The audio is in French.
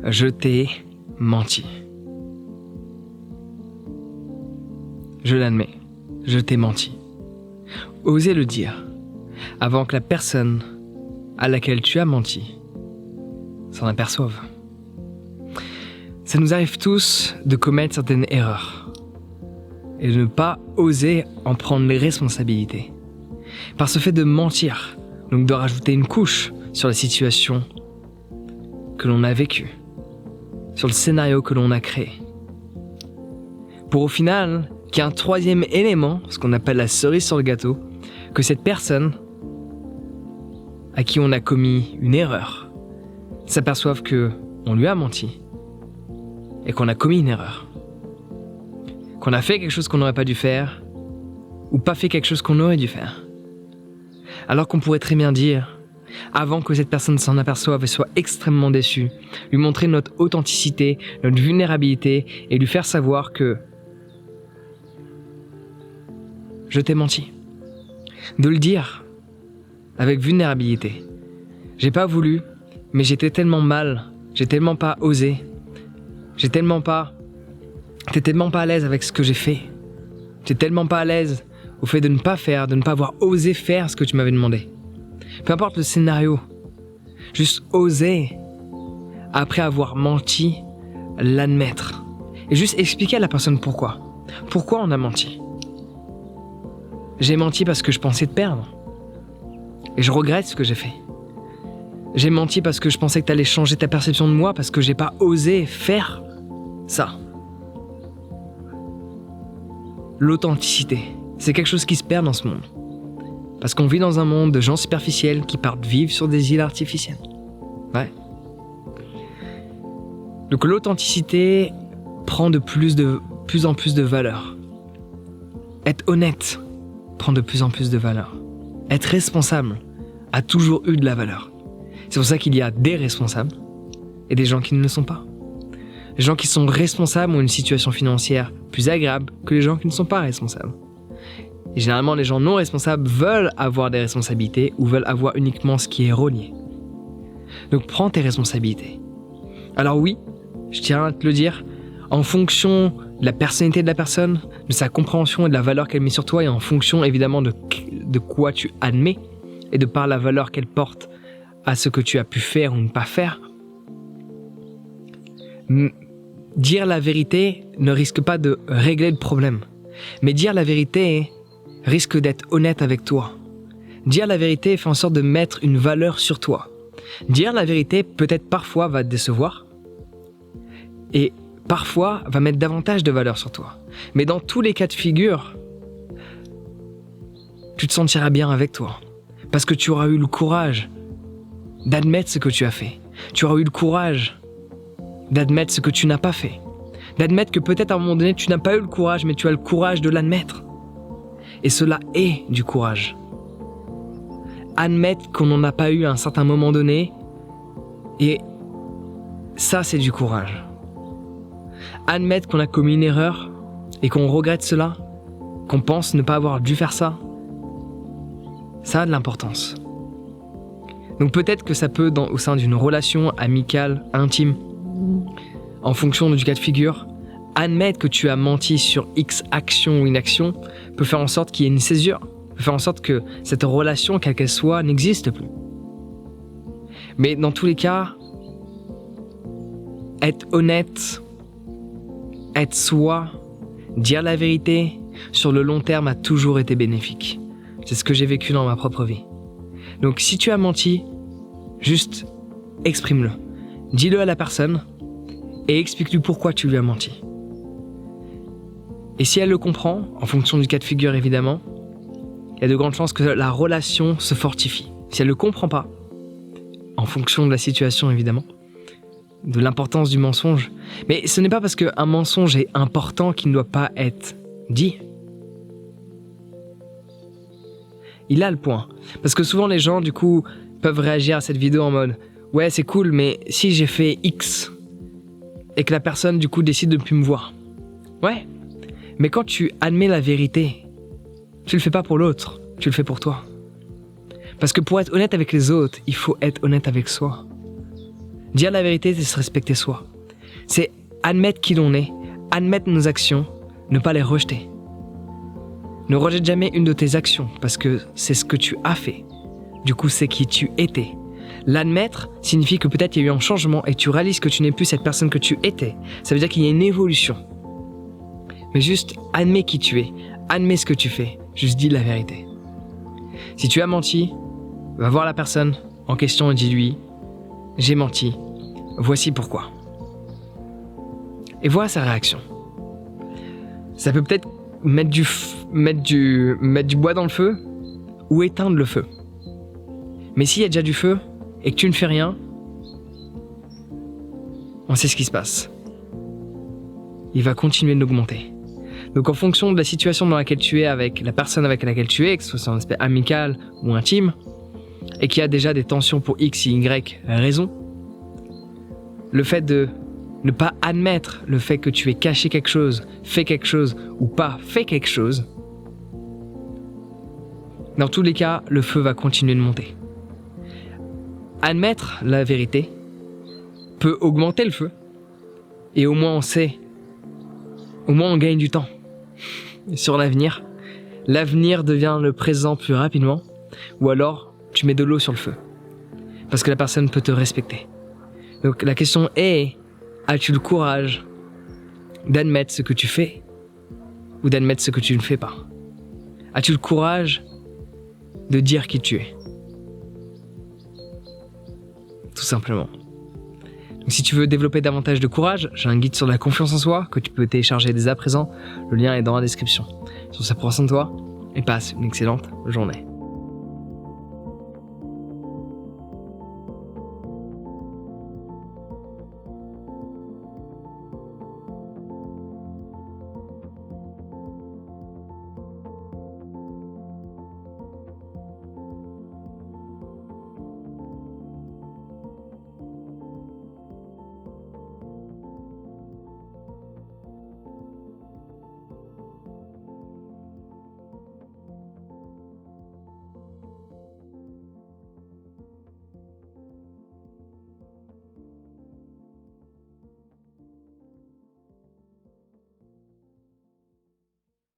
Je t'ai menti. Je l'admets, je t'ai menti. Osez le dire, avant que la personne à laquelle tu as menti s'en aperçoive. Ça nous arrive tous de commettre certaines erreurs et de ne pas oser en prendre les responsabilités. Par ce fait de mentir, donc de rajouter une couche sur la situation que l'on a vécue, sur le scénario que l'on a créé. Pour au final, qu'il y ait un troisième élément, ce qu'on appelle la cerise sur le gâteau, que cette personne à qui on a commis une erreur s'aperçoive qu'on lui a menti et qu'on a commis une erreur. Qu'on a fait quelque chose qu'on n'aurait pas dû faire ou pas fait quelque chose qu'on aurait dû faire. Alors qu'on pourrait très bien dire, avant que cette personne s'en aperçoive et soit extrêmement déçue, lui montrer notre authenticité, notre vulnérabilité et lui faire savoir que je t'ai menti. De le dire avec vulnérabilité. J'ai pas voulu, mais j'étais tellement mal, j'ai tellement pas osé, j'étais tellement pas à l'aise avec ce que j'ai fait. J'étais tellement pas à l'aise au fait de ne pas faire, de ne pas avoir osé faire ce que tu m'avais demandé. Peu importe le scénario, juste oser, après avoir menti, l'admettre. Et juste expliquer à la personne pourquoi. Pourquoi on a menti. J'ai menti parce que je pensais te perdre. Et je regrette ce que j'ai fait. J'ai menti parce que je pensais que tu allais changer ta perception de moi parce que j'ai pas osé faire ça. L'authenticité, c'est quelque chose qui se perd dans ce monde. Parce qu'on vit dans un monde de gens superficiels qui partent vivre sur des îles artificielles. Ouais. Donc l'authenticité prend de plus en plus de valeur. Être honnête prend de plus en plus de valeur. Être responsable a toujours eu de la valeur. C'est pour ça qu'il y a des responsables et des gens qui ne le sont pas. Les gens qui sont responsables ont une situation financière plus agréable que les gens qui ne sont pas responsables. Et généralement, les gens non responsables veulent avoir des responsabilités ou veulent avoir uniquement ce qui est relié. Donc prends tes responsabilités. Alors oui, je tiens à te le dire, en fonction de la personnalité de la personne, de sa compréhension et de la valeur qu'elle met sur toi, et en fonction évidemment de quoi tu admets, et de par la valeur qu'elle porte à ce que tu as pu faire ou ne pas faire, dire la vérité ne risque pas de régler le problème. Mais dire la vérité risque d'être honnête avec toi. Dire la vérité fait en sorte de mettre une valeur sur toi. Dire la vérité peut-être parfois va te décevoir et parfois va mettre davantage de valeur sur toi. Mais dans tous les cas de figure, tu te sentiras bien avec toi. Parce que tu auras eu le courage d'admettre ce que tu as fait. Tu auras eu le courage d'admettre ce que tu n'as pas fait. D'admettre que peut-être à un moment donné, tu n'as pas eu le courage, mais tu as le courage de l'admettre. Et cela est du courage. Admettre qu'on n'en a pas eu à un certain moment donné, et ça, c'est du courage. Admettre qu'on a commis une erreur et qu'on regrette cela, qu'on pense ne pas avoir dû faire ça, ça a de l'importance. Donc peut-être que ça peut, au sein d'une relation amicale, intime, en fonction du cas de figure, admettre que tu as menti sur X action ou inaction peut faire en sorte qu'il y ait une césure, peut faire en sorte que cette relation, quelle qu'elle soit, n'existe plus. Mais dans tous les cas, être honnête, être soi, dire la vérité, sur le long terme a toujours été bénéfique. C'est ce que j'ai vécu dans ma propre vie. Donc si tu as menti, juste exprime-le. Dis-le à la personne et explique-lui pourquoi tu lui as menti. Et si elle le comprend, en fonction du cas de figure évidemment, il y a de grandes chances que la relation se fortifie. Si elle ne le comprend pas, en fonction de la situation évidemment, de l'importance du mensonge, mais ce n'est pas parce qu'un mensonge est important qu'il ne doit pas être dit. Il a le point. Parce que souvent les gens du coup peuvent réagir à cette vidéo en mode « Ouais c'est cool mais si j'ai fait X et que la personne du coup décide de ne plus me voir. » Ouais, mais quand tu admets la vérité, tu le fais pas pour l'autre, tu le fais pour toi. Parce que pour être honnête avec les autres, il faut être honnête avec soi. Dire la vérité, c'est se respecter soi. C'est admettre qui l'on est, admettre nos actions, ne pas les rejeter. Ne rejette jamais une de tes actions parce que c'est ce que tu as fait. Du coup, c'est qui tu étais. L'admettre signifie que peut-être il y a eu un changement et tu réalises que tu n'es plus cette personne que tu étais. Ça veut dire qu'il y a une évolution. Mais juste admets qui tu es, admets ce que tu fais, juste dis la vérité. Si tu as menti, va voir la personne en question et dis-lui « J'ai menti, voici pourquoi ». Et vois sa réaction. Ça peut peut-être mettre du bois dans le feu ou éteindre le feu. Mais s'il y a déjà du feu et que tu ne fais rien, on sait ce qui se passe. Il va continuer d'augmenter. Donc en fonction de la situation dans laquelle tu es avec la personne avec laquelle tu es, que ce soit sur un aspect amical ou intime, et qu'il y a déjà des tensions pour X et Y raison, le fait de ne pas admettre le fait que tu aies caché quelque chose, fait quelque chose ou pas fait quelque chose, dans tous les cas, le feu va continuer de monter. Admettre la vérité peut augmenter le feu, et au moins on sait, au moins on gagne du temps. Sur l'avenir devient le présent plus rapidement, ou alors tu mets de l'eau sur le feu, parce que la personne peut te respecter. Donc la question est, as-tu le courage d'admettre ce que tu fais ou d'admettre ce que tu ne fais pas? As-tu le courage de dire qui tu es? Tout simplement. Donc, si tu veux développer davantage de courage, j'ai un guide sur la confiance en soi que tu peux télécharger dès à présent. Le lien est dans la description. Sur ça, prends soin de toi et passe une excellente journée.